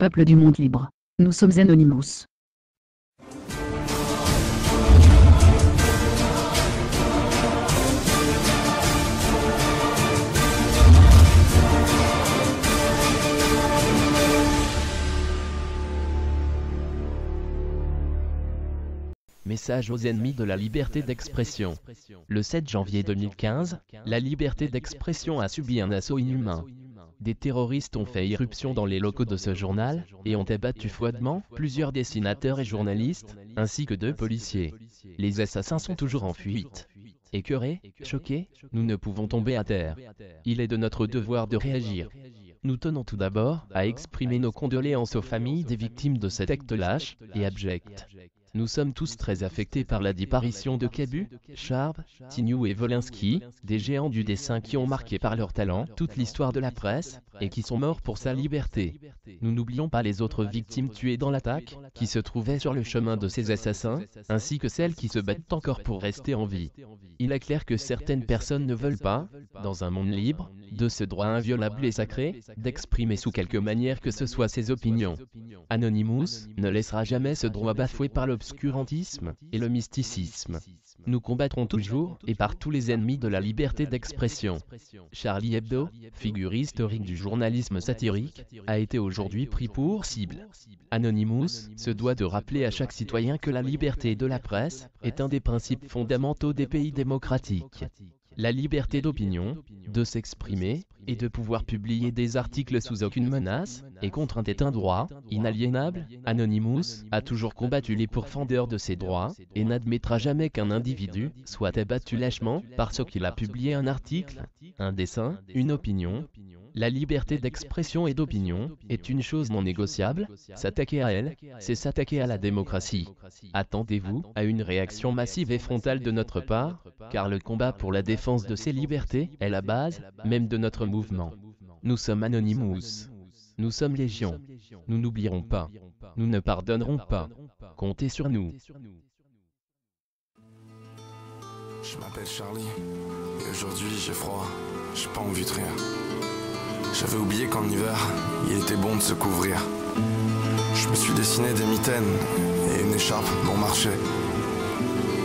Peuple du monde libre, nous sommes Anonymous. Message aux ennemis de la liberté d'expression. Le 7 janvier 2015, la liberté d'expression a subi un assaut inhumain. Des terroristes ont fait irruption dans les locaux de ce journal, et ont abattu froidement plusieurs dessinateurs et journalistes, ainsi que 2 policiers. Les assassins sont toujours en fuite. Écœurés, choqués, nous ne pouvons tomber à terre. Il est de notre devoir de réagir. Nous tenons tout d'abord à exprimer nos condoléances aux familles des victimes de cet acte lâche et abject. Nous sommes tous très affectés par la disparition de Cabu, Charb, Tignou et Volinsky, des géants du dessin qui ont marqué par leur talent toute l'histoire de la presse, et qui sont morts pour sa liberté. Nous n'oublions pas les autres victimes tuées dans l'attaque, qui se trouvaient sur le chemin de ces assassins, ainsi que celles qui se battent encore pour rester en vie. Il est clair que certaines personnes ne veulent pas, dans un monde libre, de ce droit inviolable et sacré, d'exprimer sous quelque manière que ce soit ses opinions. Anonymous ne laissera jamais ce droit bafoué par l'obscurantisme et le mysticisme. Nous combattrons toujours et par tous les ennemis de la liberté d'expression. Charlie Hebdo, figure historique du journalisme satirique, a été aujourd'hui pris pour cible. Anonymous se doit de rappeler à chaque citoyen que la liberté de la presse est un des principes fondamentaux des pays démocratiques. La liberté d'opinion, de s'exprimer, et de pouvoir publier des articles sous aucune menace et contrainte est un droit inaliénable. Anonymous a toujours combattu les pourfendeurs de ces droits, et n'admettra jamais qu'un individu soit abattu lâchement parce qu'il a publié un article, un dessin, une opinion. La liberté d'expression et d'opinion est une chose non négociable. S'attaquer à elle, c'est s'attaquer à la démocratie. Attendez-vous à une réaction massive et frontale de notre part, car le combat pour la défense de ces libertés est la base même de notre mouvement. Nous sommes Anonymous. Nous sommes Légion. Nous n'oublierons pas. Nous ne pardonnerons pas. Comptez sur nous. Je m'appelle Charlie, et aujourd'hui j'ai froid, j'ai pas envie de rien. J'avais oublié qu'en hiver, il était bon de se couvrir. Je me suis dessiné des mitaines et une écharpe bon marché.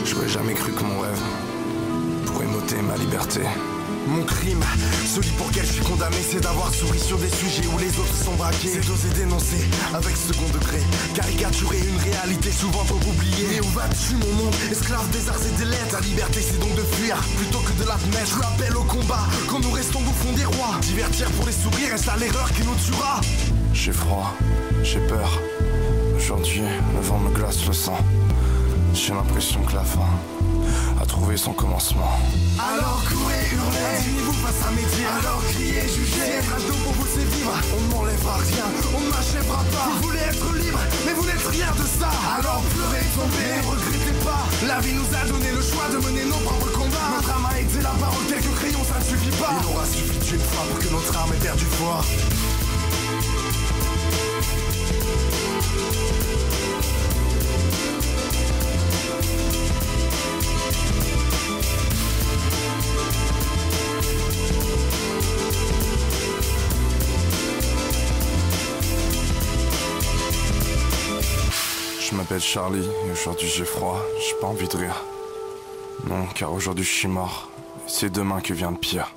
J'aurais jamais cru que mon rêve pourrait m'ôter ma liberté. Mon crime, celui pour lequel je suis condamné, c'est d'avoir souri sur des sujets où les autres sont braqués. C'est d'oser dénoncer avec second degré, caricaturer une réalité souvent trop oubliée. Et où vas-tu mon monde, esclave des arts et des lettres? La liberté c'est donc de fuir, plutôt que de l'admettre. Je l'appelle au combat, quand nous restons bouffons des rois. Divertir pour les sourires, est-ce là l'erreur qui nous tuera? J'ai froid, j'ai peur. Aujourd'hui, le vent me glace le sang. J'ai l'impression que la fin a trouvé son commencement. Alors courez, hurlez, indignez-vous face à mes dires. Alors criez, jugez, être ado pour vous c'est vivre. On ne m'enlèvera rien, on ne m'achèvera pas. Vous voulez être libre, mais vous n'êtes rien de ça. Alors pleurez, tombez, ne regrettez pas. La vie nous a donné le choix de mener nos propres combats. Notre âme a aidé la parole, quelques crayons ça ne suffit pas. Il aura suffi d'une fois pour que notre âme ait perdu foi. Je m'appelle Charlie et aujourd'hui j'ai froid, j'ai pas envie de rire. Non, car aujourd'hui je suis mort, et c'est demain que vient le pire.